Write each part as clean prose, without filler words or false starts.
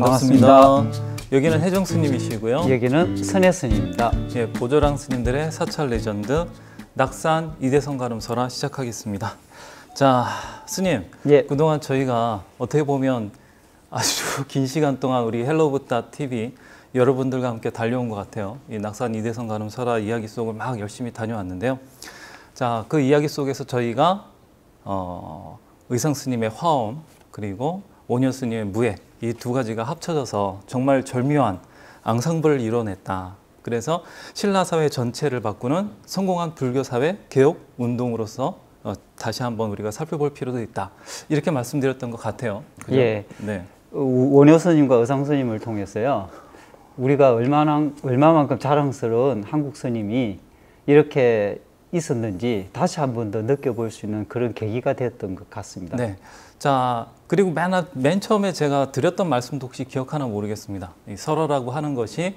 반갑습니다. 여기는 혜정 스님이시고요. 여기는 선혜 스님입니다. 예, 보조랑 스님들의 사찰 레전드 낙산 이대성 가름설화 시작하겠습니다. 자, 스님, 예. 그동안 저희가 어떻게 보면 아주 긴 시간 동안 우리 헬로부타 TV 여러분들과 함께 달려온 것 같아요. 이 낙산 이대성 가름설화 이야기 속을 막 열심히 다녀왔는데요. 자, 그 이야기 속에서 저희가 의상 스님의 화엄 그리고 오녀 스님의 무예 이 두 가지가 합쳐져서 정말 절묘한 앙상블을 이뤄냈다. 그래서 신라 사회 전체를 바꾸는 성공한 불교 사회 개혁 운동으로서 다시 한번 우리가 살펴볼 필요도 있다. 이렇게 말씀드렸던 것 같아요. 그죠? 예. 네. 원효 스님과 의상 스님을 통해서요. 우리가 얼마만큼 자랑스러운 한국 스님이 이렇게 있었는지 다시 한 번 더 느껴볼 수 있는 그런 계기가 됐던 것 같습니다. 네. 자, 그리고 맨 처음에 제가 드렸던 말씀도 혹시 기억하나 모르겠습니다. 이 설화라고 하는 것이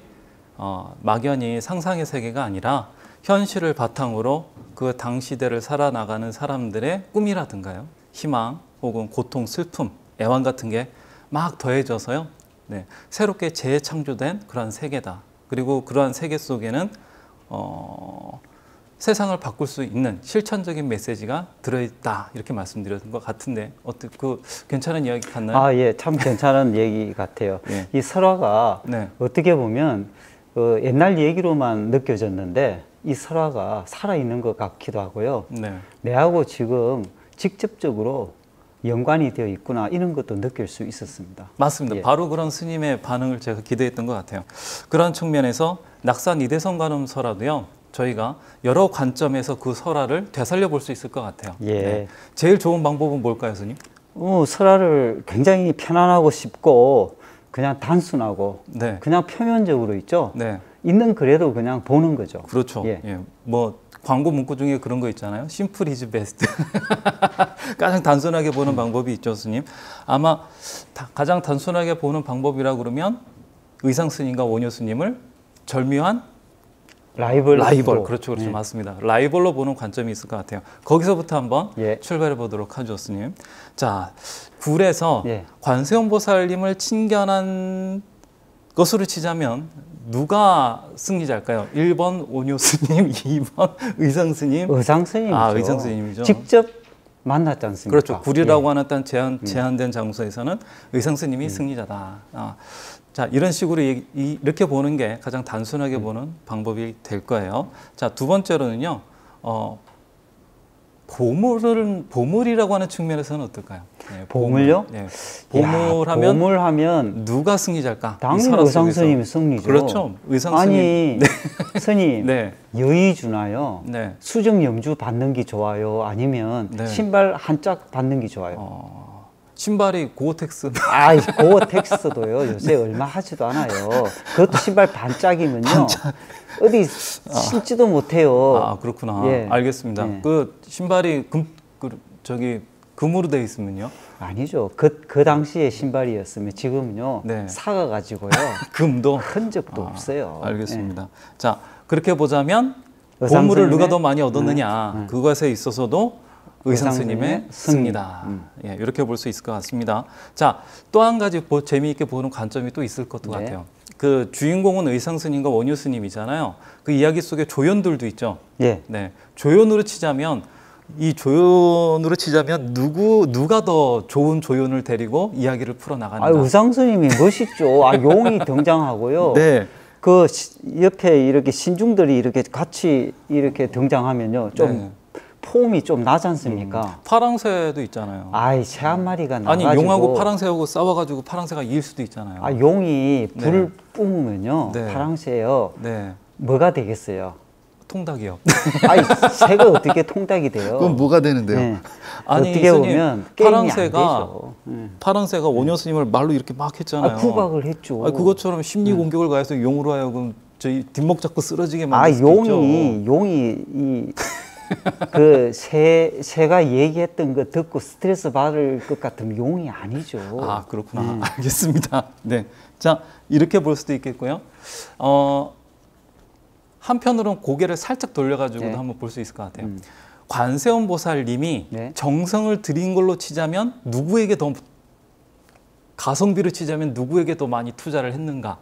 막연히 상상의 세계가 아니라 현실을 바탕으로 그 당시대를 살아나가는 사람들의 꿈이라든가요. 희망 혹은 고통, 슬픔, 애환 같은 게 막 더해져서요. 네, 새롭게 재창조된 그러한 세계다. 그리고 그러한 세계 속에는 세상을 바꿀 수 있는 실천적인 메시지가 들어있다. 이렇게 말씀드렸던 것 같은데 괜찮은 이야기 같나요? 아, 예, 참 괜찮은 얘기 같아요. 예. 이 설화가 네. 어떻게 보면 옛날 얘기로만 느껴졌는데 이 설화가 살아있는 것 같기도 하고요. 네. 내하고 지금 직접적으로 연관이 되어 있구나 이런 것도 느낄 수 있었습니다. 맞습니다. 예. 바로 그런 스님의 반응을 제가 기대했던 것 같아요. 그런 측면에서 낙산 이대성 가름설화도요. 저희가 여러 관점에서 그 설화를 되살려 볼 수 있을 것 같아요. 예. 네. 제일 좋은 방법은 뭘까요, 스님? 설화를 굉장히 편안하고 쉽고 그냥 단순하고 네. 그냥 표면적으로 있죠. 네. 있는 그래도 그냥 보는 거죠. 그렇죠. 예. 예. 뭐 광고 문구 중에 그런 거 있잖아요. 심플 이즈 베스트. 가장 단순하게 보는 방법이 있죠, 스님. 아마 가장 단순하게 보는 방법이라 그러면 의상 스님과 오녀 스님을 절묘한 라이벌. 그렇죠. 예. 맞습니다. 라이벌로 보는 관점이 있을 것 같아요. 거기서부터 한번 예. 출발해 보도록 하죠, 스님. 자, 굴에서 예. 관세음 보살님을 친견한 것으로 치자면 누가 승리자일까요? 1번 오녀 스님, 2번 의상 스님. 의상 스님이죠. 아, 의상 스님이죠. 직접 만났지 않습니까? 그렇죠. 굴이라고 예. 하는 딴 제한된 장소에서는 의상 스님이 승리자다. 자, 이런 식으로 이렇게 보는 게 가장 단순하게 보는 방법이 될 거예요. 자, 두 번째로는요. 보물이라고 하는 측면에서는 어떨까요? 네, 보물요? 네. 보물하면 보물하면 누가 승리자일까? 당연히 의상 스님이 승리죠. 그렇죠. 의상 스님. 아니, 스님, 네. 여의주나요? 네. 수정 염주 받는 게 좋아요? 아니면 네. 신발 한 짝 받는 게 좋아요? 신발이 고어텍스. 아, 고어텍스도요. 요새 얼마 하지도 않아요. 그것도 신발 반짝이면요. 어디 신지도 못해요. 아, 그렇구나. 예. 알겠습니다. 예. 그 신발이 금으로 되어 있으면요? 아니죠. 그 당시에 신발이었으면 지금은요. 네. 사가가지고요. 금도? 흔적도 없어요. 알겠습니다. 예. 자, 그렇게 보자면 의상 보물을 누가 스님의- 더 많이 얻었느냐. 그것에 있어서도 의상 스님의 승리다. 예, 이렇게 볼 수 있을 것 같습니다. 자, 또 한 가지 재미있게 보는 관점이 또 있을 것도 네. 같아요. 그 주인공은 의상 스님과 원효 스님이잖아요. 그 이야기 속에 조연들도 있죠. 예. 네, 조연으로 치자면 누가 더 좋은 조연을 데리고 이야기를 풀어 나가는가? 아, 의상 스님이 멋있죠. 아, 용이 등장하고요. 네. 그 옆에 이렇게 신중들이 이렇게 같이 이렇게 등장하면요. 좀 네. 폼이 좀 나지 않습니까? 파랑새도 있잖아요. 아이, 새 한 마리가 아니, 나가지고 용하고 파랑새하고 싸워가지고 파랑새가 이길 수도 있잖아요. 아, 용이 불을 네. 뿜으면요. 네. 파랑새요. 네, 뭐가 되겠어요? 통닭이요. 아니, 새가 어떻게 통닭이 돼요? 그럼 뭐가 되는데요? 네. 아니, 어떻게 스님, 보면 게임이 안 파랑새가 되죠. 파랑새가 오녀 스님을 말로 이렇게 막 했잖아요. 아, 구박을 했죠. 아니, 그것처럼 심리 공격을 가해서 용으로 하여금 저희 뒷목 잡고 쓰러지게 아, 만들 수도 있죠. 용이 그 새가 얘기했던 거 듣고 스트레스 받을 것 같으면 용이 아니죠. 아, 그렇구나. 알겠습니다. 네. 자, 이렇게 볼 수도 있겠고요. 한편으로는 고개를 살짝 돌려가지고도 네. 한번 볼 수 있을 것 같아요. 관세음 보살님이 네. 정성을 들인 걸로 치자면 누구에게 더 가성비로 치자면 누구에게 더 많이 투자를 했는가?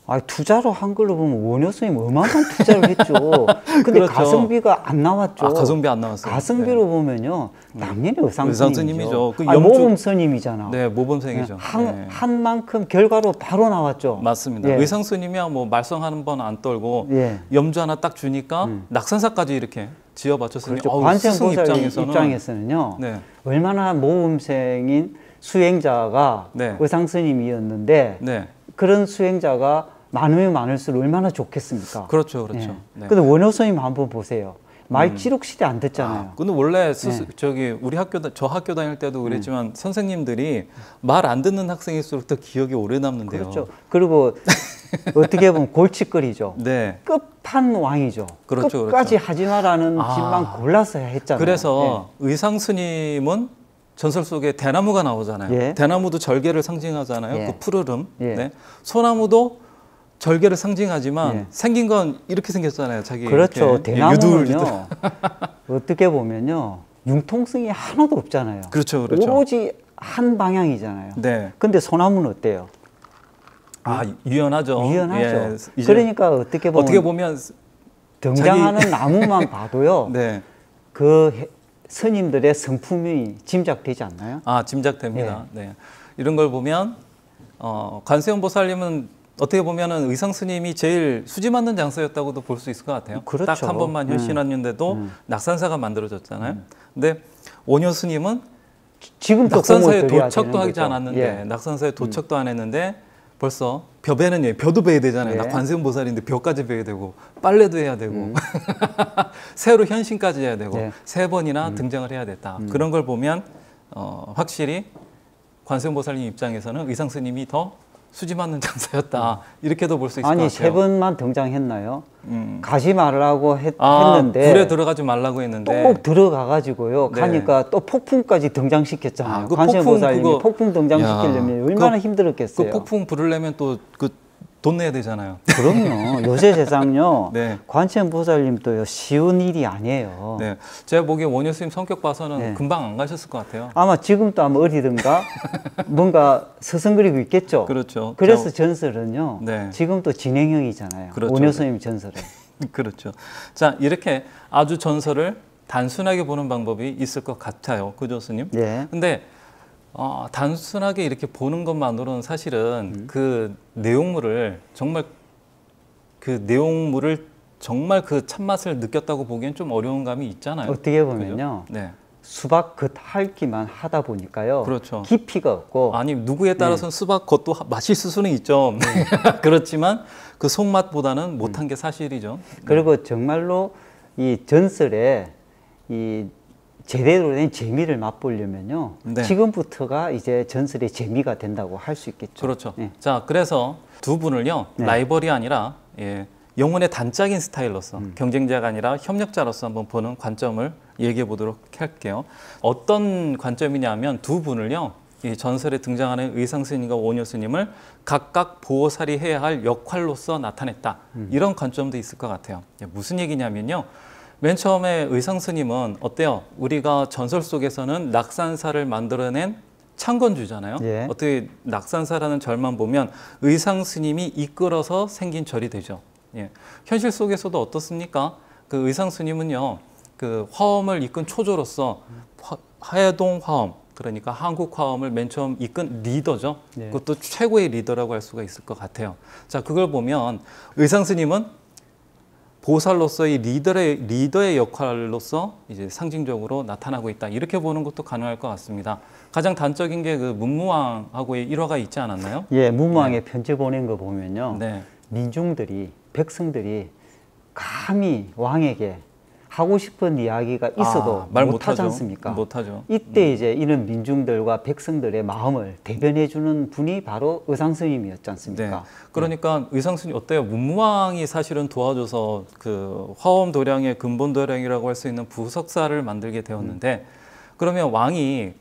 아, 투자로 한 걸로 보면 원효 스님 어마어마한 투자를 했죠. 근데 그렇죠. 가성비가 안 나왔죠. 아, 가성비 안 나왔어요. 가성비로 보면요, 당연히 의상스님이죠. 그 모범 스님이잖아. 네, 모범생이죠. 한 만큼 결과로 바로 나왔죠. 맞습니다. 예. 의상스님이야 뭐 말썽 한 번 안 떨고 예. 염주 하나 딱 주니까 낙산사까지 이렇게 지어 바쳤으니 그렇죠. 관세음보살 스승 입장에서는요, 네. 얼마나 모범생인 수행자가 네. 의상스님이었는데 네. 그런 수행자가 많으면 많을수록 얼마나 좋겠습니까? 그렇죠, 그렇죠. 예. 네. 근데 원효 스님 한번 보세요. 말 지록실이 안 듣잖아요. 근데 원래 네. 저기 우리 저 학교 다닐 때도 그랬지만 선생님들이 말 안 듣는 학생일수록 더 기억이 오래 남는데요. 그렇죠. 그리고 어떻게 보면 골칫거리죠. 네. 끝판왕이죠. 그렇죠, 끝까지 그렇죠. 하지 마라는 집만 골라서 했잖아요. 그래서 의상 스님은 전설 속에 대나무가 나오잖아요. 예. 대나무도 절개를 상징하잖아요. 예. 그 푸르름. 예. 네. 소나무도 절개를 상징하지만 예. 생긴 건 이렇게 생겼잖아요. 자기 그렇죠. 이렇게 대나무는요. 어떻게 보면요. 융통성이 하나도 없잖아요. 그렇죠, 그렇죠. 오로지 한 방향이잖아요. 네. 근데 소나무는 어때요? 아, 유연하죠. 유연하죠. 예, 이제 그러니까 어떻게 보면 등장하는 나무만 봐도요. 네. 그 스님들의 성품이 짐작되지 않나요? 아, 짐작됩니다. 네. 이런 걸 보면 관세음 보살님은 어떻게 보면은 의상 스님이 제일 수지 맞는 장소였다고도 볼 수 있을 것 같아요. 그렇죠. 딱 한 번만 현신했는데도 낙산사가 만들어졌잖아요. 근데 원효 스님은 지금도 낙산사에 공을 들여야 도착도 되는 하지 거죠. 않았는데 예. 낙산사에 도착도 안 했는데 벌써 벼배는 벼도 베야 되잖아요. 예. 나 관세음 보살인데 벼까지 베야 되고 빨래도 해야 되고 새로 현신까지 해야 되고 예. 3번이나 등장을 해야 됐다. 그런 걸 보면 확실히 관세음 보살님 입장에서는 의상 스님이 더 수지 맞는 장사였다. 이렇게도 볼 수 있을 것 같아요. 아니 3번만 등장했나요? 가지 말라고 아, 했는데 불에 들어가지 말라고 했는데 또 들어가 가지고요. 네. 가니까 또 폭풍까지 등장시켰잖아요. 아, 그 관세음보살님이 폭풍 폭풍 등장시키려면 야, 얼마나 힘들었겠어요. 그 폭풍 부르려면 또 그 돈 내야 되잖아요. 그럼요. 요새 세상요. 네. 관세음보살님도요 쉬운 일이 아니에요. 네, 제가 보기에 원효 스님 성격 봐서는 네. 금방 안 가셨을 것 같아요. 아마 지금도 아마 어디든가 뭔가 서성거리고 있겠죠. 그렇죠. 그래서 전설은요. 네. 지금도 진행형이잖아요. 그렇죠. 원효 스님 전설은. 그렇죠. 자, 이렇게 아주 전설을 단순하게 보는 방법이 있을 것 같아요. 그죠, 스님? 네. 근데 단순하게 이렇게 보는 것만으로는 사실은 그 내용물을 정말 그 참맛을 느꼈다고 보기엔 좀 어려운 감이 있잖아요. 어떻게 보면요. 그죠? 네. 수박 겉 핥기만 하다 보니까요. 그렇죠. 깊이가 없고 아니 누구에 따라서는 수박 겉도 맛있을 수는 있죠. 그렇지만 그 속맛보다는 못한 게 사실이죠. 그리고 정말로 이 전설에 이 제대로 된 재미를 맛보려면요. 네. 지금부터가 이제 전설의 재미가 된다고 할 수 있겠죠. 그렇죠. 네. 자, 그래서 두 분을요, 네. 라이벌이 아니라 영혼의 단짝인 스타일로서 경쟁자가 아니라 협력자로서 한번 보는 관점을 얘기해 보도록 할게요. 어떤 관점이냐면 두 분을요, 이 전설에 등장하는 의상 스님과 원효 스님을 각각 보살이 해야 할 역할로서 나타냈다. 이런 관점도 있을 것 같아요. 무슨 얘기냐면요. 맨 처음에 의상 스님은 어때요? 우리가 전설 속에서는 낙산사를 만들어낸 창건주잖아요. 예. 어떻게 낙산사라는 절만 보면 의상 스님이 이끌어서 생긴 절이 되죠. 예. 현실 속에서도 어떻습니까? 그 의상 스님은요, 그 화엄을 이끈 초조로서 하해동 화엄, 그러니까 한국 화엄을 맨 처음 이끈 리더죠. 예. 그것도 최고의 리더라고 할 수가 있을 것 같아요. 자, 그걸 보면 의상 스님은 보살로서의 리더의 역할로서 이제 상징적으로 나타나고 있다. 이렇게 보는 것도 가능할 것 같습니다. 가장 단적인 게 그 문무왕하고의 일화가 있지 않았나요? 예, 문무왕에 편지 보낸 거 보면요. 네. 백성들이 감히 왕에게 하고 싶은 이야기가 있어도 말 못하지 못하죠. 않습니까? 못하죠. 이때 이제 이런 민중들과 백성들의 마음을 대변해 주는 분이 바로 의상 스님이었지 않습니까? 네. 그러니까 의상 스님 어때요? 문무왕이 사실은 도와줘서 그 화엄 도량의 근본 도량이라고 할 수 있는 부석사를 만들게 되었는데 그러면 왕이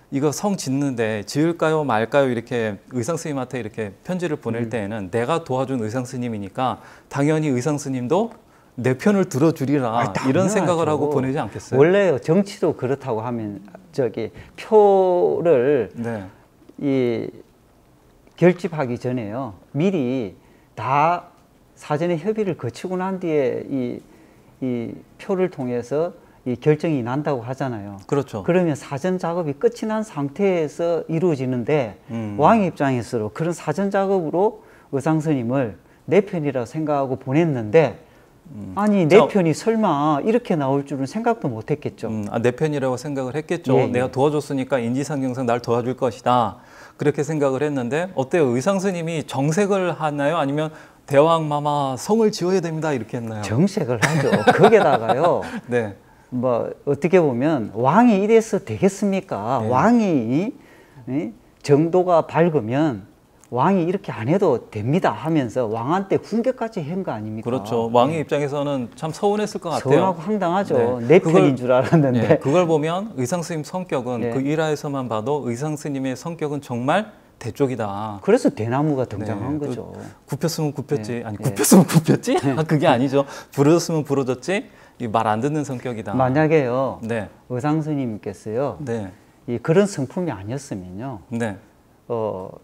이거 성 짓는데 지을까요 말까요 이렇게 의상 스님한테 이렇게 편지를 보낼 때에는 내가 도와준 의상 스님이니까 당연히 의상 스님도 내 편을 들어주리라 이런 생각을 하고 보내지 않겠어요? 원래 정치도 그렇다고 하면 표를 네. 이 결집하기 전에요. 미리 다 사전에 협의를 거치고 난 뒤에 이 표를 통해서 이 결정이 난다고 하잖아요. 그렇죠. 그러면 사전 작업이 끝이 난 상태에서 이루어지는데 왕 입장에서 그런 사전 작업으로 의상 스님을 내 편이라고 생각하고 보냈는데 아니 내 편이 설마 이렇게 나올 줄은 생각도 못 했겠죠. 내 편이라고 생각을 했겠죠. 예, 예. 내가 도와줬으니까 인지상정상 날 도와줄 것이다. 그렇게 생각을 했는데 어때요? 의상 스님이 정색을 하나요? 아니면 대왕마마 성을 지어야 됩니다. 이렇게 했나요? 정색을 하죠. 거기다가요. 네. 뭐 어떻게 보면 왕이 이래서 되겠습니까? 네. 왕이 정도가 밝으면 왕이 이렇게 안 해도 됩니다 하면서 왕한테 훈계까지 한 거 아닙니까? 그렇죠. 왕의 입장에서는 참 서운했을 것 같아요. 서운하고 황당하죠. 네. 내 편인 줄 알았는데. 네. 그걸 보면 의상 스님 성격은 네. 그 일화에서만 봐도 의상 스님의 성격은 정말 대쪽이다. 그래서 대나무가 등장한 네. 거죠. 굽혔으면 굽혔지. 네. 아니 네. 굽혔으면 굽혔지? 아, 그게 아니죠. 부러졌으면 부러졌지. 말 안 듣는 성격이다. 만약에요. 네. 의상 스님께서요. 네. 이 그런 성품이 아니었으면요. 네.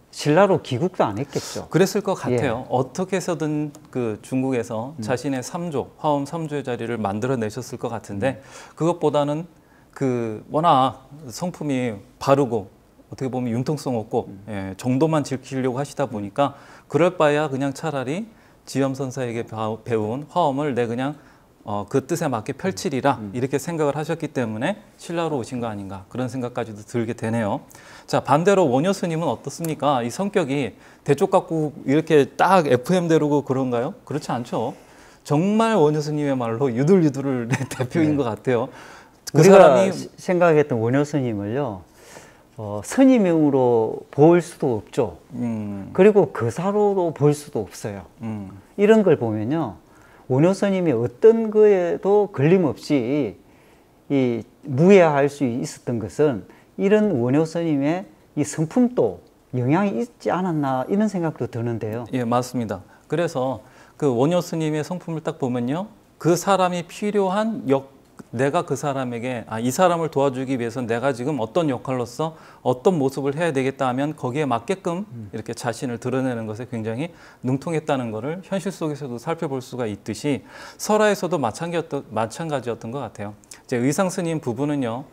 신라로 귀국도 안 했겠죠. 그랬을 것 같아요. 예. 어떻게 해서든 그 중국에서 자신의 삼조, 화엄 삼조의 자리를 만들어내셨을 것 같은데 그것보다는 그 워낙 성품이 바르고 어떻게 보면 융통성 없고 예, 정도만 지키려고 하시다 보니까 그럴 바에야 그냥 차라리 지엄선사에게 배운 화엄을 내 그냥 그 뜻에 맞게 펼치리라 이렇게 생각을 하셨기 때문에 신라로 오신 거 아닌가 그런 생각까지도 들게 되네요. 자, 반대로 원효 스님은 어떻습니까? 이 성격이 대쪽 갖고 이렇게 딱 FM대로고 그런가요? 그렇지 않죠. 정말 원효 스님의 말로 유들유들을 대표인 네. 것 같아요. 그 우리가 사람이 생각했던 원효 스님을요. 스님으로 볼 수도 없죠. 그리고 거사로도 볼 수도 없어요. 이런 걸 보면요. 원효 스님이 어떤 거에도 걸림없이 이 무해할 수 있었던 것은 이런 원효 스님의 이 성품도 영향이 있지 않았나 이런 생각도 드는데요. 예, 맞습니다. 그래서 그 원효 스님의 성품을 딱 보면요. 그 사람이 필요한 내가 그 사람에게 이 사람을 도와주기 위해서 내가 지금 어떤 역할로서 어떤 모습을 해야 되겠다 하면 거기에 맞게끔 이렇게 자신을 드러내는 것에 굉장히 능통했다는 것을 현실 속에서도 살펴볼 수가 있듯이 설화에서도 마찬가지였던 것 같아요. 이제 의상 스님 부부는요.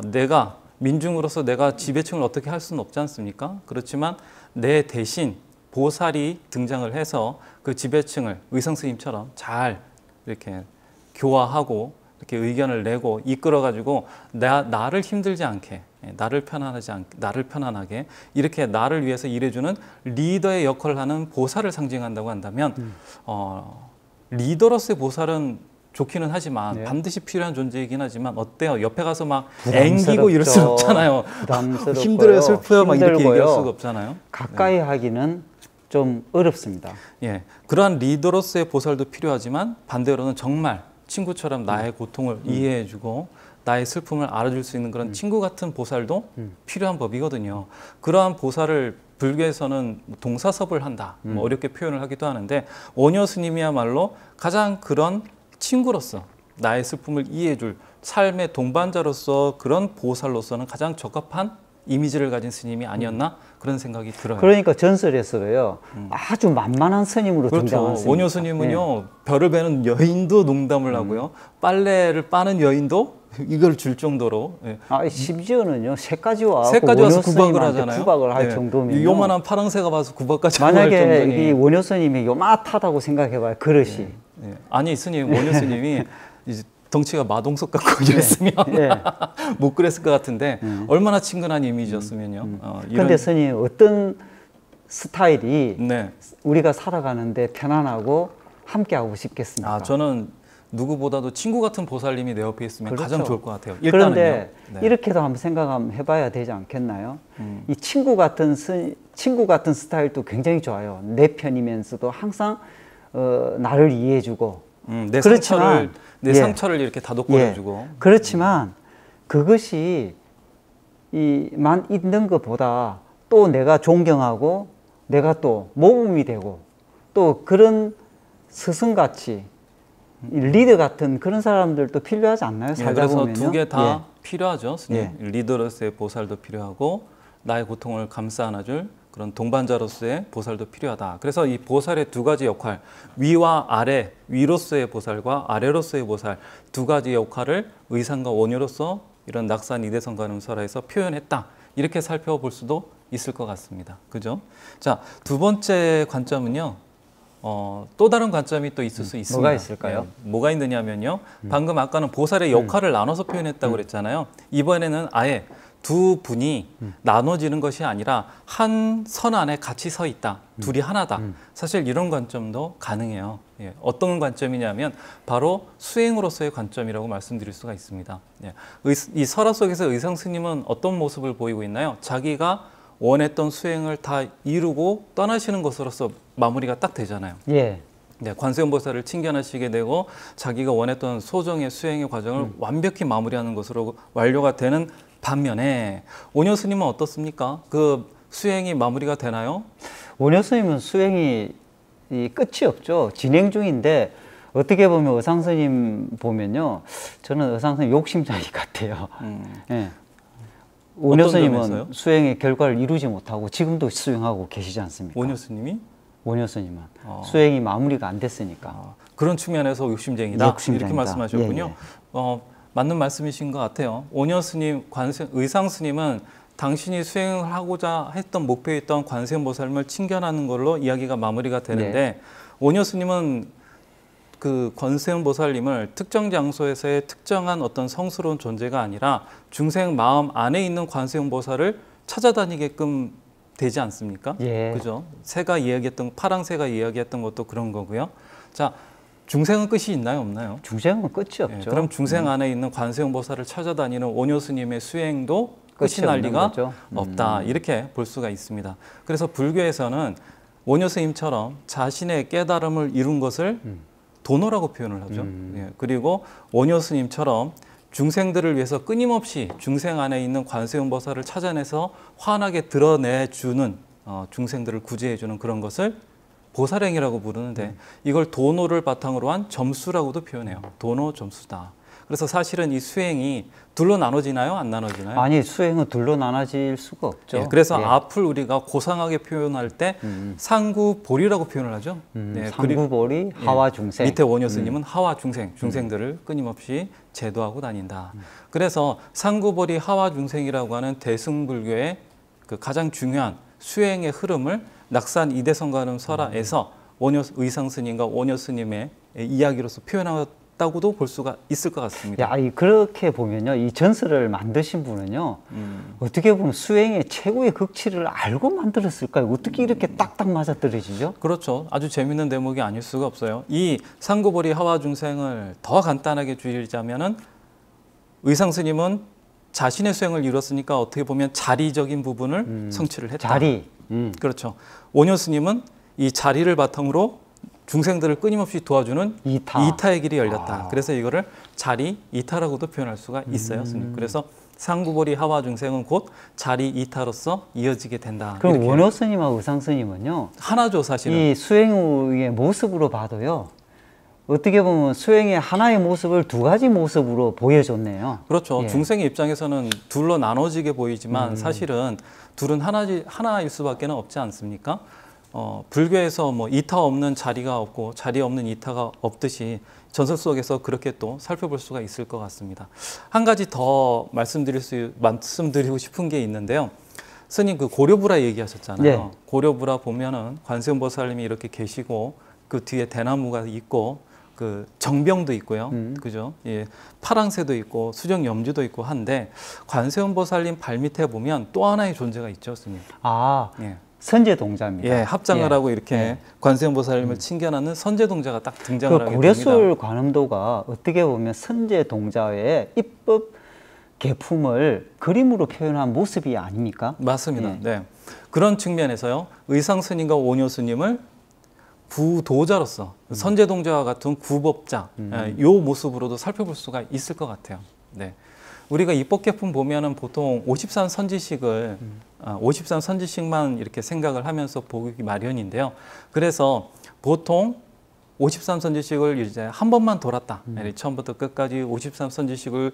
내가 민중으로서 내가 지배층을 어떻게 할 수는 없지 않습니까? 그렇지만 내 대신 보살이 등장을 해서 그 지배층을 의상 스님처럼 잘 이렇게 교화하고 이렇게 의견을 내고 이끌어가지고 나를 힘들지 않게, 나를 편안하게 이렇게 나를 위해서 일해주는 리더의 역할을 하는 보살을 상징한다고 한다면 리더로서의 보살은 좋기는 하지만 네. 반드시 필요한 존재이긴 하지만 어때요? 옆에 가서 막 부담스럽죠. 앵기고 이럴 수 없잖아요. 부담스럽고요. 힘들어요, 슬퍼요, 막 이렇게 힘들고요. 얘기할 수가 없잖아요. 가까이 하기는 좀 어렵습니다. 예, 그러한 리더로서의 보살도 필요하지만 반대로는 정말 친구처럼 나의 고통을 이해해주고 나의 슬픔을 알아줄 수 있는 그런 친구 같은 보살도 필요한 법이거든요. 그러한 보살을 불교에서는 동사섭을 한다, 뭐 어렵게 표현을 하기도 하는데 원효 스님이야말로 가장 그런 친구로서 나의 슬픔을 이해해줄 삶의 동반자로서 그런 보살로서는 가장 적합한 이미지를 가진 스님이 아니었나 그런 생각이 들어요. 그러니까 전설에서요 아주 만만한 스님으로 그렇죠. 등장했습니다. 원효 스님은요 별을 베는 여인도 농담을 하고요 빨래를 빠는 여인도 이걸 줄 정도로 심지어는요 새까지 와서 새까지 와서 구박을 스님한테 하잖아요. 구박을 할 정도면 요만한 파랑새가 와서 구박까지 할 만약에 정도니 이 원효 스님이 요만하다고 생각해봐요 그릇이. 아니 스님 원효 스님이 이제 덩치가 마동석 같고 이랬으면 못 그랬을 것 같은데 얼마나 친근한 이미지였으면요. 그런데 스님 어떤 스타일이 네. 우리가 살아가는데 편안하고 함께하고 싶겠습니까? 저는 누구보다도 친구 같은 보살님이 내 옆에 있으면 그렇죠. 가장 좋을 것 같아요. 그런데 네. 이렇게도 한번 생각 해봐야 되지 않겠나요? 이 친구 같은 스타일도 굉장히 좋아요. 내 편이면서도 항상 나를 이해해주고 내 그렇지만 상처를 이렇게 다독거려주고 그렇지만 그것이 만 있는 것보다 또 내가 존경하고 내가 또 모범이 되고 또 그런 스승같이 리더 같은 그런 사람들도 필요하지 않나요? 살다 그래서 보면요. 두 개 다 필요하죠. 스님. 리더로서의 보살도 필요하고 나의 고통을 감싸 안아줄 그런 동반자로서의 보살도 필요하다. 그래서 이 보살의 두 가지 역할, 위와 아래, 위로서의 보살과 아래로서의 보살 두 가지 역할을 의상과 원효로서 이런 낙산 이대성 가늠설화에서 표현했다. 이렇게 살펴볼 수도 있을 것 같습니다. 그죠? 자, 두 번째 관점은요. 또 다른 관점이 또 있을 수 있습니다. 뭐가 있을까요? 네, 뭐가 있느냐면요. 방금 아까는 보살의 역할을 나눠서 표현했다고 그랬잖아요. 이번에는 아예 두 분이 나눠지는 것이 아니라 한 선 안에 같이 서 있다. 둘이 하나다. 사실 이런 관점도 가능해요. 예, 어떤 관점이냐면 바로 수행으로서의 관점이라고 말씀드릴 수가 있습니다. 예, 이 설화 속에서 의상 스님은 어떤 모습을 보이고 있나요? 자기가 원했던 수행을 다 이루고 떠나시는 것으로서 마무리가 딱 되잖아요. 예. 네, 관세음보살을 칭견하시게 되고 자기가 원했던 소정의 수행의 과정을 완벽히 마무리하는 것으로 완료가 되는 반면에 원효 스님은 어떻습니까? 그 수행이 마무리가 되나요? 원효 스님은 수행이 끝이 없죠. 진행 중인데 어떻게 보면 의상 스님 보면요, 저는 의상 스님 욕심쟁이 같아요. 예. 원효 스님은 수행의 결과를 이루지 못하고 지금도 수행하고 계시지 않습니까? 원효 스님이? 원효 스님은 수행이 마무리가 안 됐으니까. 그런 측면에서 욕심쟁이다. 이렇게 말씀하셨군요. 예, 예. 맞는 말씀이신 것 같아요. 원효 스님, 의상 스님은 당신이 수행을 하고자 했던 목표에 있던 관세음보살을 칭견하는 걸로 이야기가 마무리가 되는데 네. 원효 스님은 그 관세음보살님을 특정 장소에서의 특정한 어떤 성스러운 존재가 아니라 중생 마음 안에 있는 관세음보살을 찾아다니게끔 되지 않습니까? 예. 그죠? 새가 이야기했던 파랑새가 이야기했던 것도 그런 거고요. 자, 중생은 끝이 있나요, 없나요? 중생은 끝이 없죠. 예, 그럼 중생 안에 있는 관세음보살을 찾아다니는 원효 스님의 수행도 끝이 날 리가 없다. 이렇게 볼 수가 있습니다. 그래서 불교에서는 원효 스님처럼 자신의 깨달음을 이룬 것을 도노라고 표현을 하죠. 예, 그리고 원효 스님처럼 중생들을 위해서 끊임없이 중생 안에 있는 관세음보살을 찾아내서 환하게 드러내주는 중생들을 구제해주는 그런 것을 보살행이라고 부르는데 이걸 도노를 바탕으로 한 점수라고도 표현해요. 도노 점수다. 그래서 사실은 이 수행이 둘로 나눠지나요? 안 나눠지나요? 아니, 수행은 둘로 나눠질 수가 없죠. 예, 그래서 예. 앞을 우리가 고상하게 표현할 때 상구보리라고 표현을 하죠. 예, 상구보리, 하와 중생. 밑에 원효 스님은 하와 중생, 중생들을 끊임없이 제도하고 다닌다. 그래서 상구보리 하와 중생이라고 하는 대승불교의 그 가장 중요한 수행의 흐름을 낙산 이대성 가늠설화에서 원효 의상 스님과 원효 스님의 이야기로서 표현했다고도 볼 수가 있을 것 같습니다. 야, 그렇게 보면요, 이 전설을 만드신 분은요, 어떻게 보면 수행의 최고의 극치를 알고 만들었을까요? 어떻게 이렇게 딱딱 맞아떨어지죠? 그렇죠. 아주 재밌는 대목이 아닐 수가 없어요. 이 상구보리 하와 중생을 더 간단하게 줄이자면은 의상 스님은 자신의 수행을 이뤘으니까 어떻게 보면 자리적인 부분을 성취를 했다. 자리. 그렇죠. 원효 스님은 이 자리를 바탕으로 중생들을 끊임없이 도와주는 이타의 길이 열렸다. 그래서 이거를 자리 이타라고도 표현할 수가 있어요, 스님. 그래서 상구보리 하와 중생은 곧 자리 이타로서 이어지게 된다. 그럼 원효 스님하고 의상 스님은요, 하나죠, 사실은. 이 수행의 모습으로 봐도요, 어떻게 보면 수행의 하나의 모습을 두 가지 모습으로 보여줬네요. 그렇죠. 예. 중생의 입장에서는 둘로 나눠지게 보이지만 사실은 둘은 하나일 수밖에 없지 않습니까? 불교에서 뭐 이타 없는 자리가 없고 자리 없는 이타가 없듯이 전설 속에서 그렇게 또 살펴볼 수가 있을 것 같습니다. 한 가지 더 말씀드리고 싶은 게 있는데요. 스님 그 고려부라 얘기하셨잖아요. 예. 고려부라 보면은 관세음보살님이 이렇게 계시고 그 뒤에 대나무가 있고 그 정병도 있고요. 그죠? 예. 파랑새도 있고 수정염주도 있고 한데 관세음보살님 발밑에 보면 또 하나의 존재가 있죠, 스님. 아, 예. 선제동자입니다. 예, 합장을 예. 하고 이렇게 예. 관세음보살님을 칭견하는 선제동자가 딱 등장을 그 하게 고려술 됩니다. 관음도가 어떻게 보면 선제동자의 입법 계품을 그림으로 표현한 모습이 아닙니까? 맞습니다. 예. 네. 그런 측면에서요. 의상 스님과 원효 스님을 구도자로서 선제동자와 같은 구법자 요 모습으로도 살펴볼 수가 있을 것 같아요. 네. 우리가 입법계품 보면은 보통 53 선지식을 53 선지식만 이렇게 생각을 하면서 보기 마련인데요. 그래서 보통 53 선지식을 이제 한 번만 돌았다. 처음부터 끝까지 53 선지식을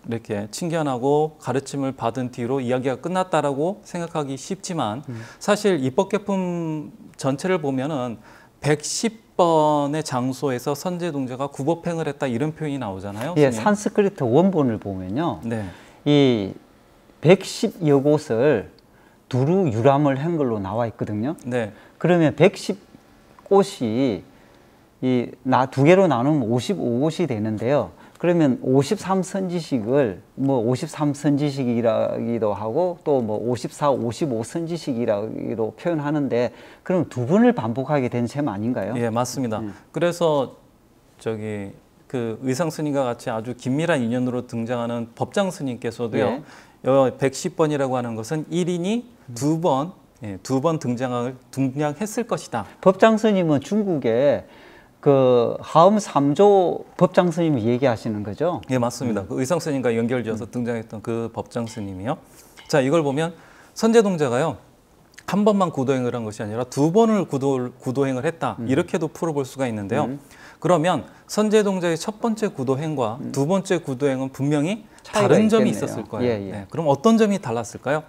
이렇게 친견하고 가르침을 받은 뒤로 이야기가 끝났다라고 생각하기 쉽지만 사실 입법 개품 전체를 보면은 110번의 장소에서 선제 동자가 구법행을 했다 이런 표현이 나오잖아요. 예, 스님. 산스크리트 원본을 보면요. 네. 이 110여 곳을 두루 유람을 한 걸로 나와 있거든요. 네. 그러면 110곳이 두 개로 나누면 55곳이 되는데요. 그러면 53선지식을 뭐 53선지식이라기도 하고 또 뭐 54, 55선지식이라기도 표현하는데 그럼 두 번을 반복하게 된 셈 아닌가요? 예, 맞습니다. 그래서 저기 그 의상 스님과 같이 아주 긴밀한 인연으로 등장하는 법장 스님께서도요. 예. 110번이라고 하는 것은 1인이 두 번 등장했을 것이다. 법장 스님은 중국에 그 하엄 3조 법장 스님이 얘기하시는 거죠? 예, 맞습니다. 그 의상 스님과 연결지어서 등장했던 그 법장 스님이요. 자, 이걸 보면 선제 동자가요. 한 번만 구도행을 한 것이 아니라 두 번을 구도행을 했다. 이렇게도 풀어볼 수가 있는데요. 그러면 선제 동자의 첫 번째 구도행과 두 번째 구도행은 분명히 다른 점이 있겠네요. 있었을 거예요. 예, 예. 네, 그럼 어떤 점이 달랐을까요?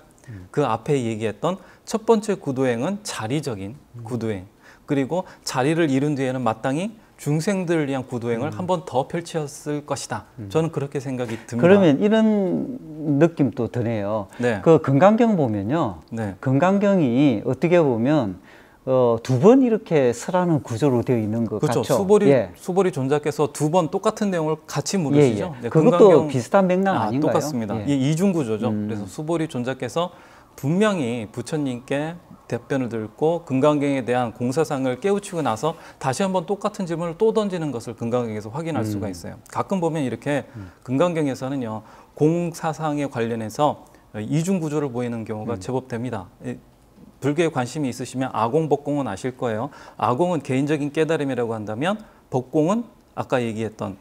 그 앞에 얘기했던 첫 번째 구도행은 자리적인 구도행. 그리고 자리를 이룬 뒤에는 마땅히 중생들을 위한 구도행을 한 번 더 펼쳤을 것이다. 저는 그렇게 생각이 듭니다. 그러면 이런 느낌도 드네요. 네. 그 금강경 보면요. 네. 금강경이 어떻게 보면 두 번 이렇게 설하는 구조로 되어 있는 것 그렇죠. 같죠. 수보리 존자께서 두 번 똑같은 내용을 같이 물으시죠. 예. 네, 그것도 금강경- 비슷한 맥락 아닌가요? 똑같습니다. 예. 이 이중 구조죠. 그래서 수보리 존자께서 분명히 부처님께 답변을 듣고 금강경에 대한 공사상을 깨우치고 나서 다시 한번 똑같은 질문을 또 던지는 것을 금강경에서 확인할 수가 있어요. 가끔 보면 이렇게 금강경에서는요 공사상에 관련해서 이중 구조를 보이는 경우가 제법 됩니다. 불교에 관심이 있으시면 아공, 법공은 아실 거예요. 아공은 개인적인 깨달음이라고 한다면 법공은 아까 얘기했던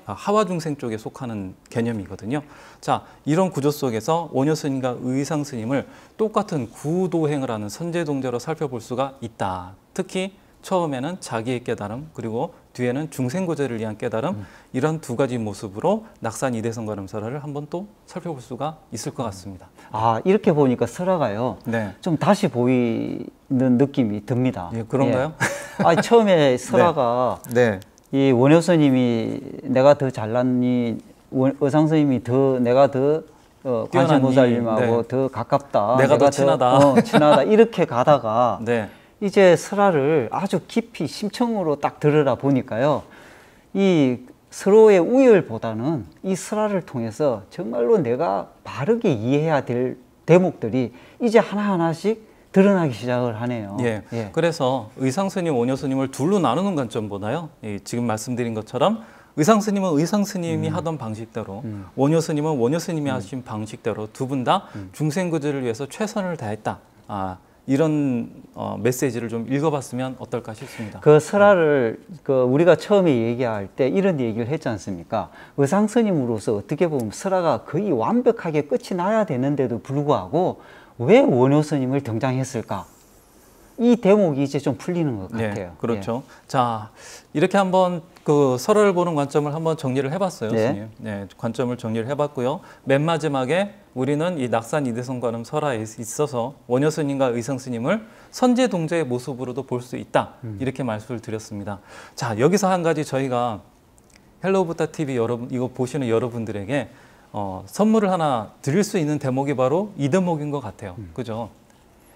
하와 중생 쪽에 속하는 개념이거든요. 자, 이런 구조 속에서 원효 스님과 의상 스님을 똑같은 구도행을 하는 선제 동자로 살펴볼 수가 있다. 특히 처음에는 자기의 깨달음, 그리고 뒤에는 중생 구제를 위한 깨달음, 이런 두 가지 모습으로 낙산 이대성 가름설화를 한번 또 살펴볼 수가 있을 것 같습니다. 아, 이렇게 보니까 설화가요. 네. 좀 다시 보이는 느낌이 듭니다. 예, 그런가요? 예. 아, 처음에 설화가 네. 이 원효 스님이 내가 더 잘났니, 의상 스님이 내가 더 관세음보살님하고 네. 더 가깝다. 내가 더 친하다. 친하다. 이렇게 가다가 네. 이제 설화를 아주 깊이 심층으로 딱 들으라 보니까요. 이 서로의 우열보다는 이 설화를 통해서 정말로 내가 바르게 이해해야 될 대목들이 이제 하나하나씩 드러나기 시작을 하네요. 예. 그래서 의상 스님, 원효 스님을 둘로 나누는 관점보다요. 지금 말씀드린 것처럼 의상 스님은 의상 스님이 하던 방식대로, 원효 스님은 원효 스님이 하신 방식대로 두 분 다 중생 구제를 위해서 최선을 다했다. 이런 메시지를 좀 읽어봤으면 어떨까 싶습니다. 그 설화를 우리가 처음에 얘기할 때 이런 얘기를 했지 않습니까? 의상 스님으로서 어떻게 보면 설화가 거의 완벽하게 끝이 나야 되는데도 불구하고 왜 원효 스님을 등장했을까? 이 대목이 이제 좀 풀리는 것 같아요. 네, 그렇죠. 자, 이렇게 한번 그 설화를 보는 관점을 한번 정리를 해봤어요, 네. 스님. 네, 관점을 정리를 해봤고요. 맨 마지막에 우리는 이 낙산 이대성관음 설화에 있어서 원효 스님과 의상 스님을 선제 동자의 모습으로도 볼 수 있다. 이렇게 말씀을 드렸습니다. 자, 여기서 한 가지 저희가 헬로우 부다 TV 여러분, 이거 보시는 여러분들에게 선물을 하나 드릴 수 있는 대목이 바로 이 대목인 것 같아요. 그죠?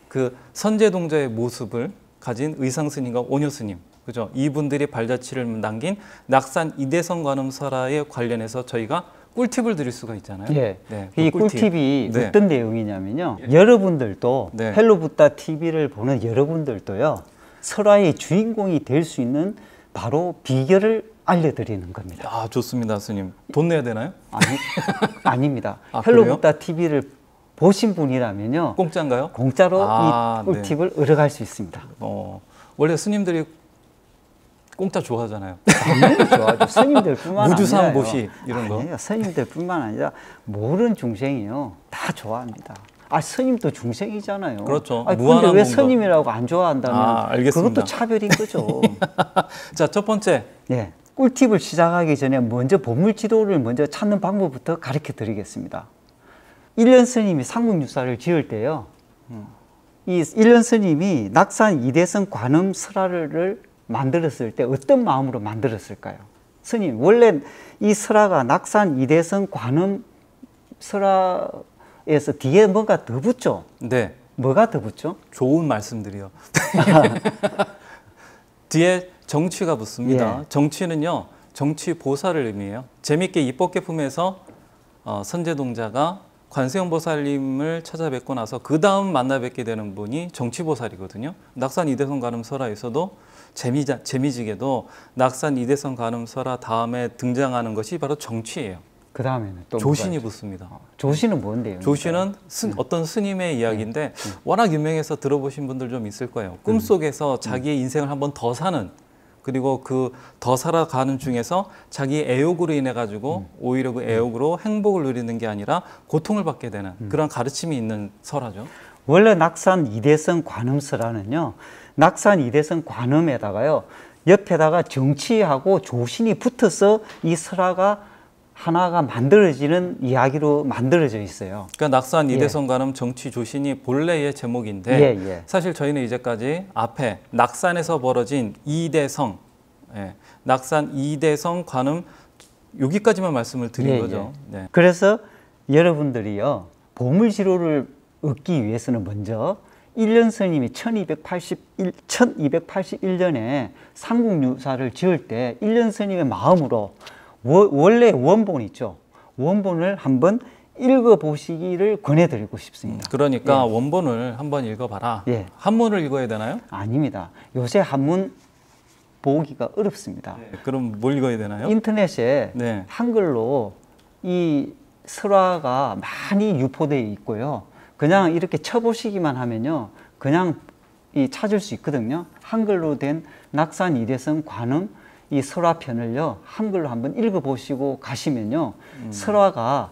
그 선제 동자의 모습을 가진 의상 스님과 원효 스님, 그죠? 이분들이 발자취를 남긴 낙산 이대성 관음 설화에 관련해서 저희가 꿀팁을 드릴 수가 있잖아요. 예. 네, 이 그 꿀팁이 네. 어떤 내용이냐면요. 여러분들도 네. 헬로 부다 TV를 보는 여러분들도요. 설화의 주인공이 될 수 있는 바로 비결을 알려드리는 겁니다. 아, 좋습니다, 스님. 돈 내야 되나요? 아닙니다. 아, 헬로 그래요? 부다 TV를 보신 분이라면요. 공짜인가요? 공짜로 아, 이 꿀팁을 얻어갈 수 있습니다. 원래 스님들이 공짜 좋아하잖아요. 당연히 좋아하죠. 스님들뿐만 무주상 아니라요. 보시 이런 거. 아니에요. 스님들뿐만 아니라 모든 중생이요 다 좋아합니다. 스님도 중생이잖아요. 그렇죠. 근데 무한한 왜 공덕. 스님이라고 안 좋아한다면 알겠습니다. 그것도 차별인 거죠. 자, 첫 번째 네. 꿀팁을 시작하기 전에 먼저 보물지도를 먼저 찾는 방법부터 가르쳐 드리겠습니다. 일련 스님이 삼국유사를 지을 때요, 이 일련 스님이 낙산 이대성 관음 설화를 만들었을 때 어떤 마음으로 만들었을까요? 스님, 원래 이 설화가 낙산 이대성 관음 설화에서 뒤에 뭐가 더 붙죠? 네. 뭐가 더 붙죠? 좋은 말씀드려. 뒤에 정취가 붙습니다. 예. 정취는요, 정취 보살을 의미해요. 재밌게 입법계품에서 선제동자가 관세음 보살님을 찾아뵙고 나서 그 다음 만나 뵙게 되는 분이 정취보살이거든요. 낙산 이대성 관음 설화에서도 재미지게도 낙산 이대성 관음 설화 다음에 등장하는 것이 바로 정취예요. 그 다음에는 또 조신이 붙습니다. 조신은 뭔데요? 조신은 어떤 스님의 이야기인데 워낙 유명해서 들어보신 분들 좀 있을 거예요. 꿈속에서 자기의 인생을 한 번 더 사는, 그리고 그 더 살아가는 중에서 자기 애욕으로 인해 가지고 오히려 그 애욕으로 행복을 누리는 게 아니라 고통을 받게 되는 그런 가르침이 있는 설화죠. 원래 낙산 이대성 관음설화는요, 낙산 이대성 관음에다가요, 옆에다가 정치하고 조신이 붙어서 이 설화가 하나가 만들어지는 이야기로 만들어져 있어요. 그러니까 낙산 이대성 관음 정치 조신이 본래의 제목인데 예. 사실 저희는 이제까지 앞에 낙산에서 벌어진 이대성, 낙산 이대성 관음 여기까지만 말씀을 드린 거죠. 네. 그래서 여러분들이요, 보물지로를 얻기 위해서는 먼저 일련 스님이 1281년에 삼국유사를 지을 때 일련 스님의 마음으로 원래 원본 있죠. 원본을 한번 읽어보시기를 권해드리고 싶습니다. 그러니까 원본을 한번 읽어봐라. 한문을 읽어야 되나요? 아닙니다. 요새 한문 보기가 어렵습니다. 그럼 뭘 읽어야 되나요? 인터넷에 한글로 이 설화가 많이 유포되어 있고요. 그냥 이렇게 쳐보시기만 하면요, 그냥 찾을 수 있거든요. 한글로 된 낙산 이대성 관음 이 설화편을요, 한글로 한번 읽어보시고 가시면요, 설화가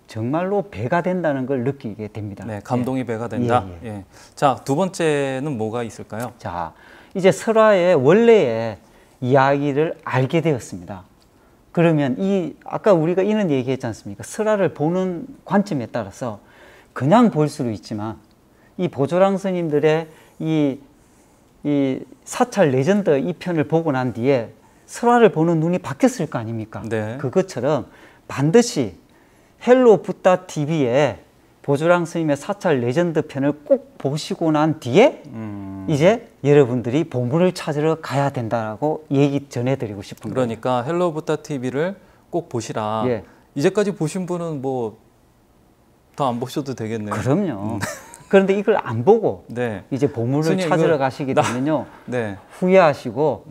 정말로 배가 된다는 걸 느끼게 됩니다. 네, 감동이 배가 된다. 자, 두 번째는 뭐가 있을까요? 자, 이제 설화의 원래의 이야기를 알게 되었습니다. 그러면 아까 우리가 이런 얘기했지 않습니까? 설화를 보는 관점에 따라서 그냥 볼 수도 있지만 이 보조랑 스님들의 이 사찰 레전드 이 편을 보고 난 뒤에 설화를 보는 눈이 바뀌었을 거 아닙니까? 그것처럼 반드시 헬로 붓다 TV에 보조랑 스님의 사찰 레전드 편을 꼭 보시고 난 뒤에 이제 여러분들이 보물을 찾으러 가야 된다고 얘기 전해드리고 싶은 거예요. 그러니까 헬로 붓다 TV를 꼭 보시라. 이제까지 보신 분은 뭐 더 안 보셔도 되겠네요. 그럼요. 그런데 이걸 안 보고 이제 보물을 찾으러 가시게 되면요, 후회하시고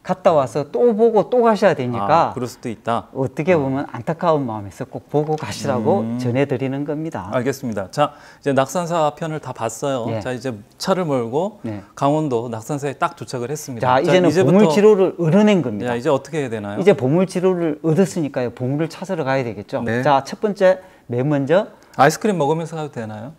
갔다 와서 또 보고 또 가셔야 되니까 그럴 수도 있다. 어떻게 보면 안타까운 마음에서 꼭 보고 가시라고 전해드리는 겁니다. 알겠습니다. 자, 이제 낙산사 편을 다 봤어요. 자, 이제 차를 몰고 강원도 낙산사에 딱 도착을 했습니다. 자, 이제는 보물지로를 얻어낸 겁니다. 이제 어떻게 해야 되나요? 이제 보물지로를 얻었으니까요, 보물을 찾으러 가야 되겠죠. 자, 첫 번째, 맨 먼저 아이스크림 먹으면서 가도 되나요?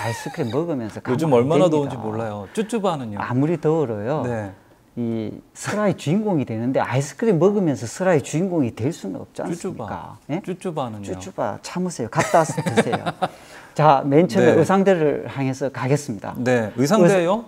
아이스크림 먹으면서 가면 요즘 얼마나 더운지 몰라요. 쭈쭈바는요. 아무리 더워도요, 이 설화의 주인공이 되는데 아이스크림 먹으면서 설화의 주인공이 될 수는 없지 않습니까? 쭈쭈바는요. 쭈쭈바 참으세요. 갔다 와서 드세요. 자, 맨 처음에 의상대를 향해서 가겠습니다. 의상대요?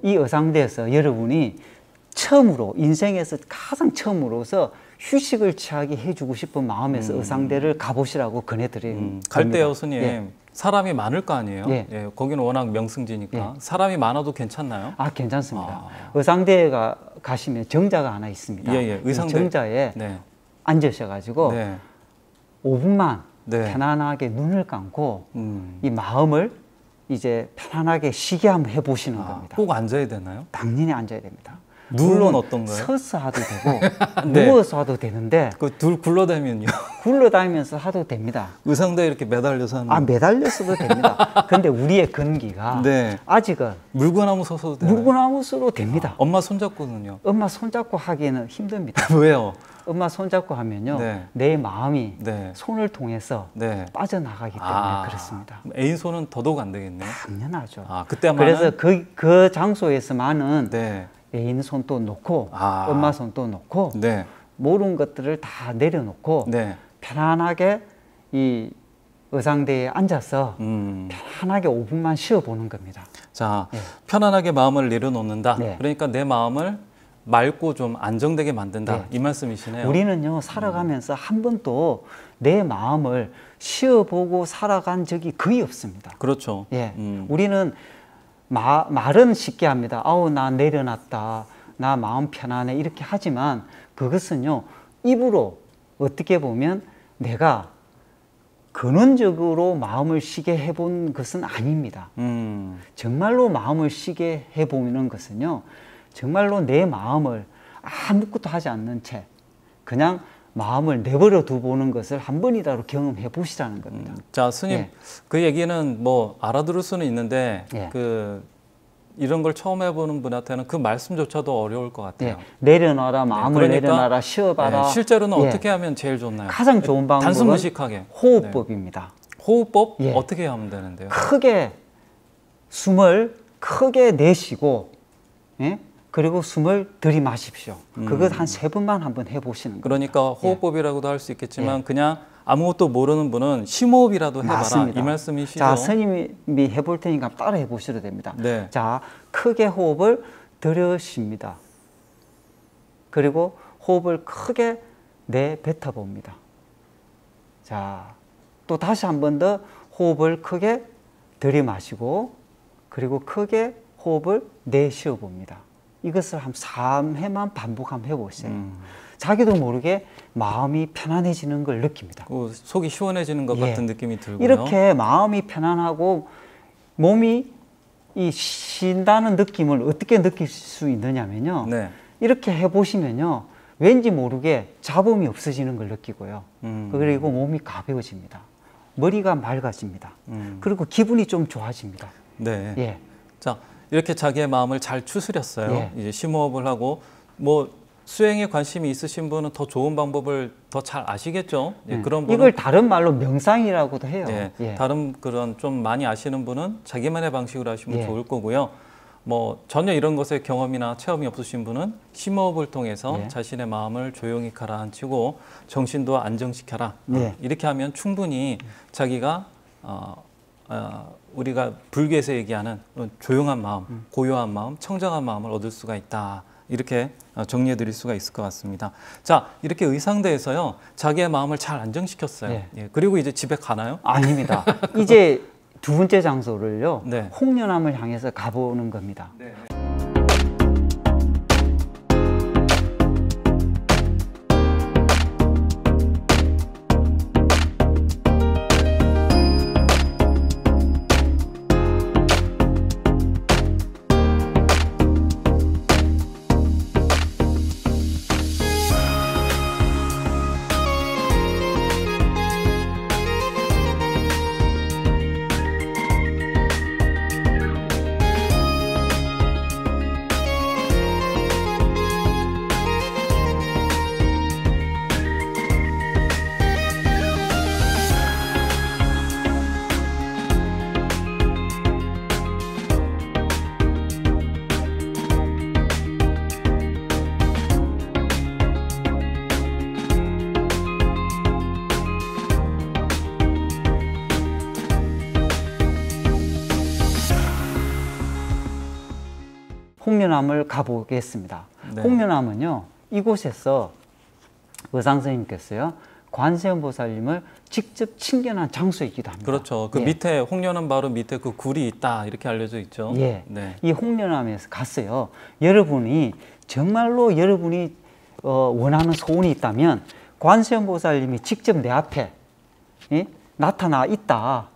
이 의상대에서 여러분이 처음으로, 인생에서 가장 처음으로서 휴식을 취하게 해주고 싶은 마음에서 의상대를 가보시라고 권해드립니다. 갈 때요, 스님. 사람이 많을 거 아니에요? 거기는 워낙 명승지니까. 사람이 많아도 괜찮나요? 괜찮습니다. 의상대가 가시면 정자가 하나 있습니다. 예, 예. 의상대. 이 정자에 네. 앉으셔가지고 네. 5분만 네. 편안하게 눈을 감고 이 마음을 이제 편안하게 쉬게 한번 해보시는 겁니다. 꼭 앉아야 되나요? 당연히 앉아야 됩니다. 물론 어떤가요? 서서 하도 되고 네. 누워서 하도 되는데 그 둘 굴러다니면요. 굴러다니면서 하도 됩니다. 의상대에 이렇게 매달려서 하는. 아, 매달렸어도 됩니다. 근데 우리의 근기가 네. 아직은 물구나무 서서도 되나요? 물구나무서도 됩니다. 엄마 손잡고는요? 엄마 손잡고 하기에는 힘듭니다. 왜요? 엄마 손잡고 하면요, 네. 내 마음이 네. 손을 통해서 네. 빠져나가기 때문에 그렇습니다. 애인 손은 더더욱 안 되겠네요. 당연하죠. 그때만은. 그래서 그 장소에서만은 네. 애인 손도 놓고 엄마 손도 놓고 네. 모든 것들을 다 내려놓고 네. 편안하게 이 의상대에 앉아서 편안하게 5분만 쉬어보는 겁니다. 자, 네. 편안하게 마음을 내려놓는다. 네. 그러니까 내 마음을 맑고 좀 안정되게 만든다. 네. 이 말씀이시네요. 우리는요, 살아가면서 한 번도 내 마음을 쉬어보고 살아간 적이 거의 없습니다. 그렇죠. 예, 우리는 말은 쉽게 합니다. 아우, 나 내려놨다, 나 마음 편안해, 이렇게 하지만 그것은요, 입으로 어떻게 보면 내가 근원적으로 마음을 쉬게 해본 것은 아닙니다. 정말로 마음을 쉬게 해보는 것은요, 정말로 내 마음을 아무것도 하지 않는 채 그냥 마음을 내버려 두보는 것을 한 번이라도 경험해 보시라는 겁니다. 자, 스님, 예. 그 얘기는 뭐 알아들을 수는 있는데 예. 이런 걸 처음 해보는 분한테는 그 말씀조차도 어려울 것 같아요. 예. 내려놔라, 마음을 그러니까, 내려놔라, 쉬어봐라. 실제로는 예. 어떻게 하면 제일 좋나요? 가장 좋은 방법은 단순 무식하게. 호흡법입니다. 호흡법? 예. 어떻게 하면 되는데요? 크게 숨을 크게 내쉬고, 예? 그리고 숨을 들이마십시오. 그것 한 3번만 한번 해보시는 거예요. 그러니까 호흡법이라고도 할 수 있겠지만 그냥 아무것도 모르는 분은 심호흡이라도 해봐라. 맞습니다. 이 말씀이시죠? 자, 스님이 해볼 테니까 따라 해보셔도 됩니다. 네. 자, 크게 호흡을 들여쉽니다. 그리고 호흡을 크게 내뱉어 봅니다. 자, 또 다시 한 번 더 호흡을 크게 들이마시고 그리고 크게 호흡을 내쉬어 봅니다. 이것을 한 3회만 반복 한번 해보세요. 자기도 모르게 마음이 편안해지는 걸 느낍니다. 속이 시원해지는 것 예. 같은 느낌이 들고요. 이렇게 마음이 편안하고 몸이 이 쉰다는 느낌을 어떻게 느낄 수 있느냐면요. 네. 이렇게 해보시면요. 왠지 모르게 잡음이 없어지는 걸 느끼고요. 그리고 몸이 가벼워집니다. 머리가 맑아집니다. 그리고 기분이 좀 좋아집니다. 네. 예. 자, 이렇게 자기의 마음을 잘 추스렸어요. 예. 이제 심호흡을 하고 뭐 수행에 관심이 있으신 분은 더 좋은 방법을 더 잘 아시겠죠. 예, 그런 분은 이걸 다른 말로 명상이라고도 해요. 예, 예. 다른 그런 좀 많이 아시는 분은 자기만의 방식으로 하시면 예. 좋을 거고요. 뭐 전혀 이런 것에 경험이나 체험이 없으신 분은 심호흡을 통해서 예. 자신의 마음을 조용히 가라앉히고 정신도 안정시켜라. 예. 이렇게 하면 충분히 자기가 우리가 불교에서 얘기하는 조용한 마음, 고요한 마음, 청정한 마음을 얻을 수가 있다. 이렇게 정리해 드릴 수가 있을 것 같습니다. 자, 이렇게 의상대에서요, 자기의 마음을 잘 안정시켰어요. 예. 예, 그리고 이제 집에 가나요? 아닙니다. 이제 두 번째 장소를요, 네. 홍련암을 향해서 가보는 겁니다. 네. 홍련암을 가보겠습니다. 네. 홍련암은요, 이곳에서 의상 선생님께서요, 관세음보살님을 직접 친견한 장소이기도 합니다. 그렇죠. 그 예. 밑에 홍련암 바로 밑에 그 굴이 있다 이렇게 알려져 있죠. 예. 네. 이 홍련암에서 갔어요. 여러분이 정말로 여러분이 원하는 소원이 있다면 관세음보살님이 직접 내 앞에 나타나 있다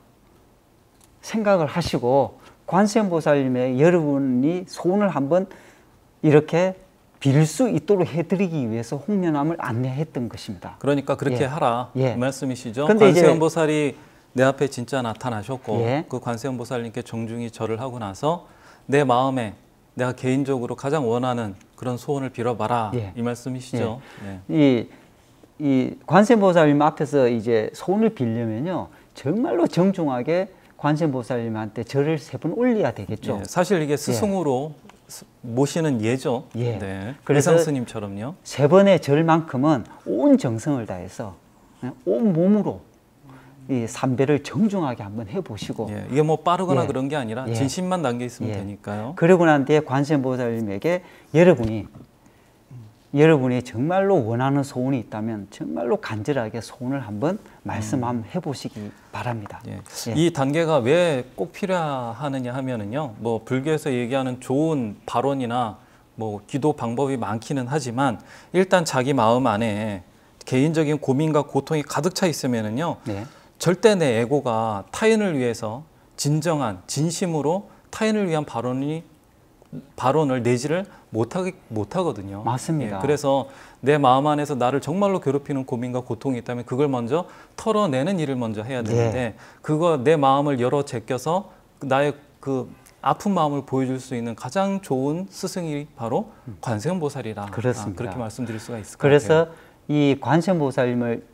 생각을 하시고 관세음보살님의 여러분이 소원을 한번 이렇게 빌 수 있도록 해드리기 위해서 홍련암을 안내했던 것입니다. 그러니까 그렇게 예. 하라 예. 그 말씀이시죠. 근데 이제- 관세음보살이 내 앞에 진짜 나타나셨고 예. 그 관세음보살님께 정중히 절을 하고 나서 내 마음에 내가 개인적으로 가장 원하는 그런 소원을 빌어봐라 예. 이 말씀이시죠. 네. 이 관세음보살님 앞에서 이제 소원을 빌려면요 정말로 정중하게 관세음보살님한테 절을 3번 올려야 되겠죠. 예. 사실 이게 스승으로 모시는 예죠. 예. 네. 그래서 의상 스님처럼요. 3번의 절만큼은 온 정성을 다해서 온 몸으로 이 삼배를 정중하게 한번 해보시고 예. 이게 뭐 빠르거나 예. 그런 게 아니라 예. 진심만 담겨 있으면 예. 되니까요. 그러고 난 뒤에 관세음보살님에게 여러분이 정말로 원하는 소원이 있다면 정말로 간절하게 소원을 한번 말씀 한번 해보시기 바랍니다. 예. 예. 이 단계가 왜 꼭 필요하느냐 하면은요, 뭐 불교에서 얘기하는 좋은 발언이나 뭐 기도 방법이 많기는 하지만 일단 자기 마음 안에 개인적인 고민과 고통이 가득 차 있으면은요, 네. 절대 내 에고가 타인을 위해서 진정한 진심으로 타인을 위한 발언을 내지를 못하거든요. 맞습니다. 예, 그래서 내 마음 안에서 나를 정말로 괴롭히는 고민과 고통이 있다면 그걸 먼저 털어내는 일을 먼저 해야 되는데 그거 내 마음을 열어 제껴서 나의 그 아픈 마음을 보여줄 수 있는 가장 좋은 스승이 바로 관세음보살이라. 그렇습니다. 그렇게 말씀드릴 수가 있을 것 그래서 같아요. 이 관세음보살님을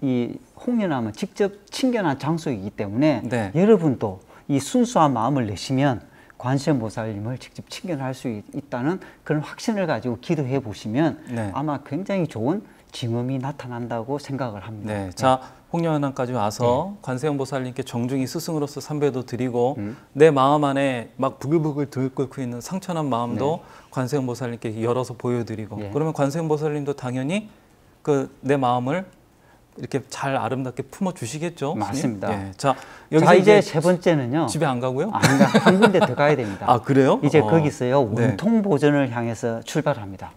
이 홍련암은 직접 친견한 장소이기 때문에 네. 여러분도 이 순수한 마음을 내시면 관세음보살님을 직접 친견할 수 있다는 그런 확신을 가지고 기도해 보시면 네. 아마 굉장히 좋은 징험이 나타난다고 생각을 합니다. 네, 자 홍련암까지 와서 관세음보살님께 정중히 스승으로서 삼배도 드리고 내 마음 안에 막 부글부글 들끓고 있는 상처난 마음도 관세음보살님께 열어서 보여드리고 예. 그러면 관세음보살님도 당연히 그 내 마음을 이렇게 잘 아름답게 품어 주시겠죠. 맞습니다. 예. 자 여기서 자, 이제 세 번째는요. 집에 안 가고요? 한 군데 더 가야 됩니다. 아 그래요? 이제 거기서요 네. 원통 보전을 향해서 출발합니다.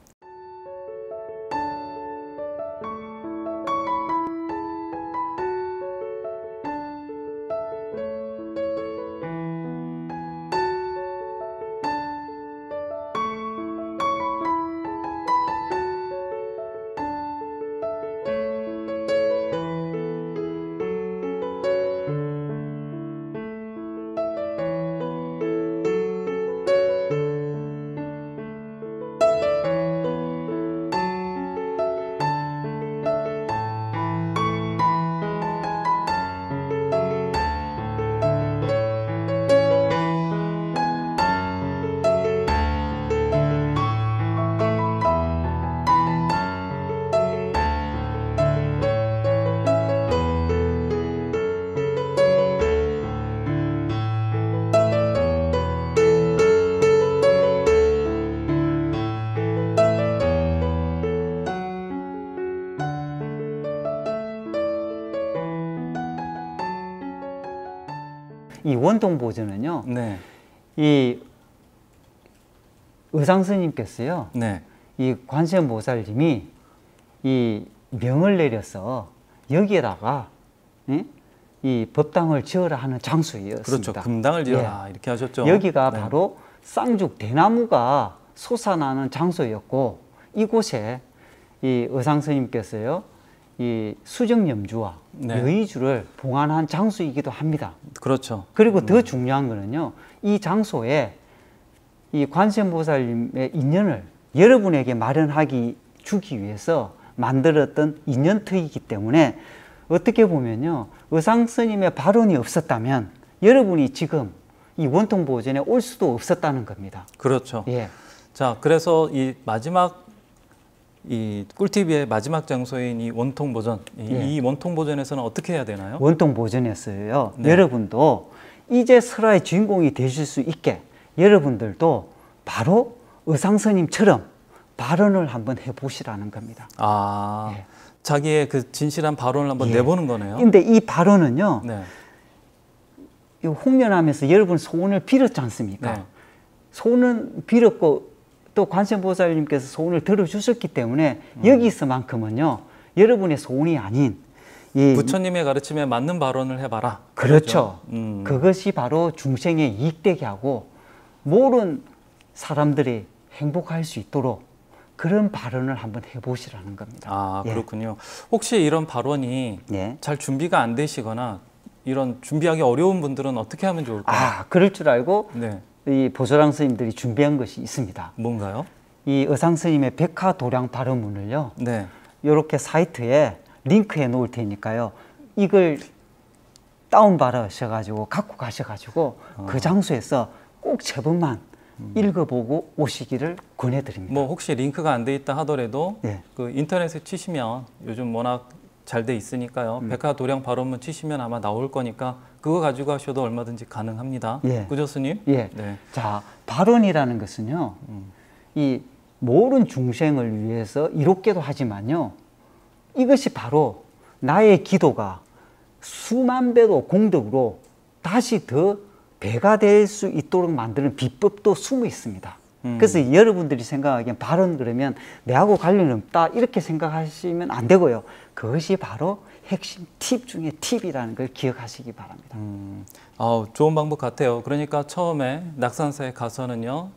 이 원통 보전은요. 네, 이 의상 스님께서요. 네, 이 관세음보살님이 이 명을 내려서 여기에다가 이 법당을 지어라 하는 장소였습니다. 그렇죠. 금당을 지어라 이렇게 하셨죠. 여기가 네. 바로 쌍죽 대나무가 솟아나는 장소였고 이곳에 이 의상 스님께서요. 이 수정염주와 네. 여의주를 봉안한 장소이기도 합니다. 그렇죠. 그리고 더 중요한 거는요. 이 장소에 이 관세음보살님의 인연을 여러분에게 마련하기 주기 위해서 만들었던 인연터이기 때문에 어떻게 보면요. 의상 스님의 발언이 없었다면 여러분이 지금 이 원통 보전에 올 수도 없었다는 겁니다. 그렇죠. 예. 자, 그래서 이 마지막 이 꿀TV의 마지막 장소인 이 원통 보전, 이 원통 보전에서는 어떻게 해야 되나요? 원통 보전에서요. 네. 여러분도 이제 설화의 주인공이 되실 수 있게 여러분들도 바로 의상 스님처럼 발언을 한번 해보시라는 겁니다. 아, 예. 자기의 그 진실한 발언을 한번 예. 내보는 거네요. 근데 이 발언은요, 네. 이 홍련하면서 여러분 소원을 빌었지 않습니까? 네. 소원은 빌었고 또 관세음보살님께서 소원을 들어주셨기 때문에 여기서만큼은요, 여러분의 소원이 아닌 이 부처님의 가르침에 맞는 발언을 해봐라. 그렇죠. 그렇죠? 그것이 바로 중생에 이익되게 하고 모든 사람들이 행복할 수 있도록 그런 발언을 한번 해보시라는 겁니다. 아, 예. 그렇군요. 혹시 이런 발언이 예. 잘 준비가 안 되시거나 이런 준비하기 어려운 분들은 어떻게 하면 좋을까요? 아, 그럴 줄 알고 네. 이 보조랑 스님들이 준비한 것이 있습니다. 뭔가요? 이 의상 스님의 백화도량 발언문을요, 네. 이렇게 사이트에 링크해 놓을 테니까요, 이걸 다운받으셔가지고 갖고 가셔가지고 그 장소에서 꼭 제목만 읽어보고 오시기를 권해드립니다. 뭐 혹시 링크가 안 돼 있다 하더라도 예. 그 인터넷에 치시면 요즘 워낙 잘 돼 있으니까요. 백화도량 발언문 치시면 아마 나올 거니까 그거 가지고 하셔도 얼마든지 가능합니다. 예. 그죠, 스님? 예. 네. 자, 발언이라는 것은요, 이 모든 중생을 위해서 이롭게도 하지만요, 이것이 바로 나의 기도가 수만 배도 공덕으로 다시 더 배가 될 수 있도록 만드는 비법도 숨어 있습니다. 그래서 여러분들이 생각하기엔 발언 그러면 내하고 관련이 없다 이렇게 생각하시면 안 되고요. 그것이 바로 핵심 팁 중에 팁이라는 걸 기억하시기 바랍니다. 좋은 방법 같아요. 그러니까 처음에 낙산사에 가서는요,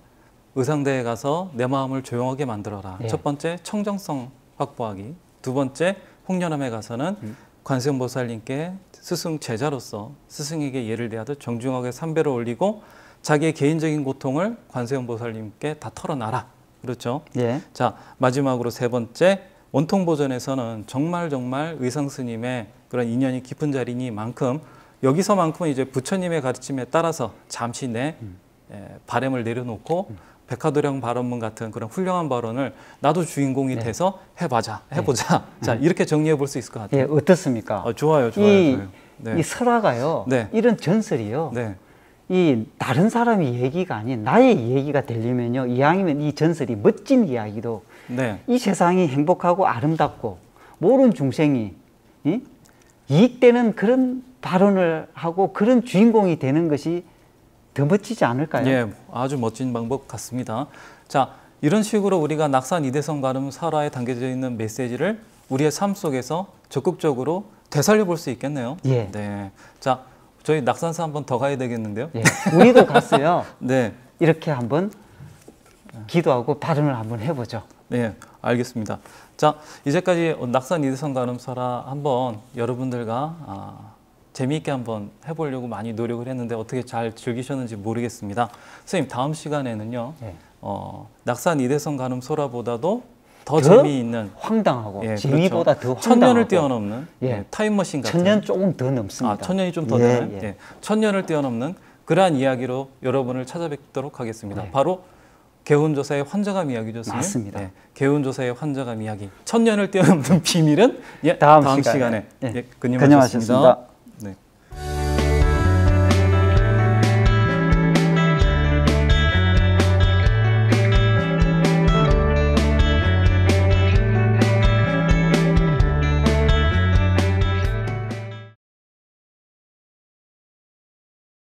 의상대에 가서 내 마음을 조용하게 만들어라. 예. 첫 번째 청정성 확보하기. 두 번째 홍련함에 가서는 관세음보살님께 스승 제자로서 스승에게 예를 대하듯 정중하게 삼배를 올리고 자기의 개인적인 고통을 관세음보살님께 다 털어놔라. 그렇죠? 예. 자, 마지막으로 세 번째, 원통보전에서는 정말 의상 스님의 그런 인연이 깊은 자리니만큼 여기서만큼은 이제 부처님의 가르침에 따라서 잠시 내 바램을 내려놓고 백화도량 발언문 같은 그런 훌륭한 발언을 나도 주인공이 돼서 해보자. 자, 이렇게 정리해 볼 수 있을 것 같아요. 예, 어떻습니까? 좋아요. 이 설화가요, 네. 이런 전설이요, 네. 이 다른 사람의 얘기가 아닌 나의 얘기가 되려면요, 이왕이면 이 전설이 멋진 이야기도 네. 이 세상이 행복하고 아름답고 모든 중생이 이익되는 그런 발언을 하고 그런 주인공이 되는 것이 더 멋지지 않을까요? 예, 아주 멋진 방법 같습니다. 자, 이런 식으로 우리가 낙산 이대성 가름 설화에 담겨져 있는 메시지를 우리의 삶 속에서 적극적으로 되살려 볼 수 있겠네요. 예. 네. 자, 저희 낙산사 한번 더 가야 되겠는데요. 예. 우리도 갔어요. 네. 이렇게 한번 기도하고 발언을 한번 해보죠. 네, 알겠습니다. 자, 이제까지 낙산 이대성 가름 설화 한번 여러분들과 재미있게 한번 해보려고 많이 노력을 했는데 어떻게 잘 즐기셨는지 모르겠습니다. 선생님, 다음 시간에는요, 예. 낙산 이대성 가름 설화보다도 더 재미있는 황당하고 예, 재미보다 그렇죠. 더 황당하고 천년을 뛰어넘는 예. 타임머신 같은 천년 조금 더 넘습니다. 천년이 좀 더 예, 되는 예. 예. 천년을 뛰어넘는 그러한 이야기로 여러분을 찾아뵙도록 하겠습니다. 예. 바로 개운조사의 환자감 이야기죠, 선생님? 맞습니다. 예. 개운조사의 환자감 이야기. 천년을 뛰어넘는 비밀은 다음 다음 시간에. 시간에 예. 근임하셨습니다. 근임하셨습니다.